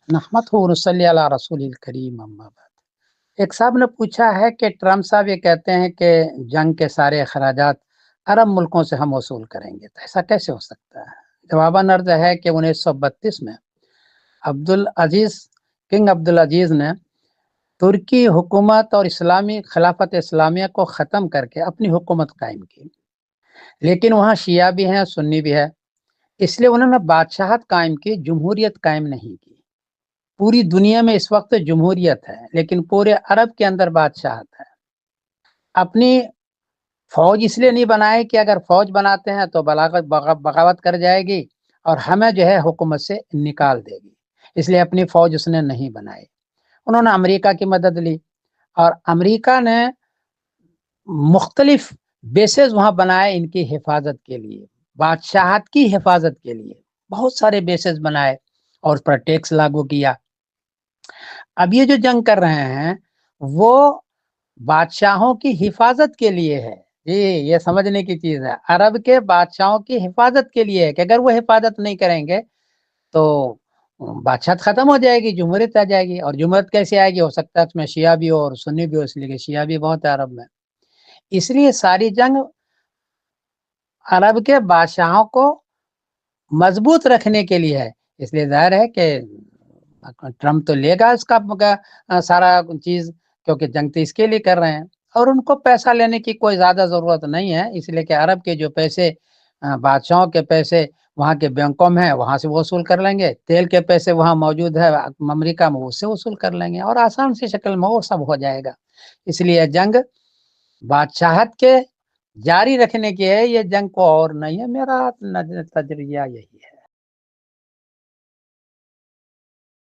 نحمدہ ونصلی علی رسول الکریم اما بعد۔ ایک صاحب نے پوچھا ہے کہ ٹرمپ صاحب یہ کہتے ہیں کہ جنگ کے سارے اخراجات عرب ملکوں سے ہم وصول کریں گے، تو ایسا کیسے ہو سکتا ہے؟ جواباً عرض ہے کہ 1932 میں کنگ عبدالعزیز نے ترکی حکومت اور اسلامی خلافت اسلامیہ کو ختم کر کے اپنی حکومت قائم کی، لیکن وہاں شیعہ بھی ہیں سنی بھی ہے، اس لیے انہوں نے بادشاہت قائم کی، جمہوریت قائم نہیں کی۔ پوری دنیا میں اس وقت جمہوریت ہے، لیکن پورے عرب کے اندر بادشاہت ہے۔ اپنی فوج اس لیے نہیں بنائے کہ اگر فوج بناتے ہیں تو بغاوت کر جائے گی اور ہمیں جو ہے حکومت سے نکال دے گی، اس لیے اپنی فوج اس نے نہیں بنائی۔ انہوں نے امریکہ کی مدد لی، اور امریکہ نے مختلف بیسز وہاں بنائے ان کی حفاظت کے لیے، بادشاہت کی حفاظت کے لیے بہت سارے بیسز بنائے اور اس پر ٹیکس لاگو کیا۔ اب یہ جو جنگ کر رہے ہیں وہ بادشاہوں کی حفاظت کے لیے ہے، یہ سمجھنے کی چیز ہے، عرب کے بادشاہوں کی حفاظت کے لیے ہے کہ اگر وہ حفاظت نہیں کریں گے تو بادشاہت ختم ہو جائے گی، جمہوریت آ جائے گی۔ اور جمہوریت کیسے آئے گی؟ ہو سکتا ہے اس میں شیعہ بھی ہو اور سنی بھی ہو، اس لیے کہ شیعہ بھی بہت ہے عرب میں۔ اس لیے ساری جنگ عرب کے بادشاہوں کو مضبوط رکھنے کے لیے ہے۔ اس لیے ظاہر ہے کہ ٹرمپ تو لے گا اس کا سارا چیز، کیونکہ جنگ تو اس کے لیے کر رہے ہیں، اور ان کو پیسہ لینے کی کوئی زیادہ ضرورت نہیں ہے، اس لیے کہ عرب کے جو پیسے بادشاہوں کے پیسے وہاں کے بینکوں میں ہے، وہاں سے وصول کر لیں گے، تیل کے پیسے وہاں موجود ہے امریکہ میں، اس سے وصول کر لیں گے، اور آسان سی شکل میں وہ سب ہو جائے گا۔ اس لیے جنگ بادشاہت کے جاری رکھنے کی ہے، یہ جنگ کو اور نہیں ہے، میرا تجریہ یہی ہے۔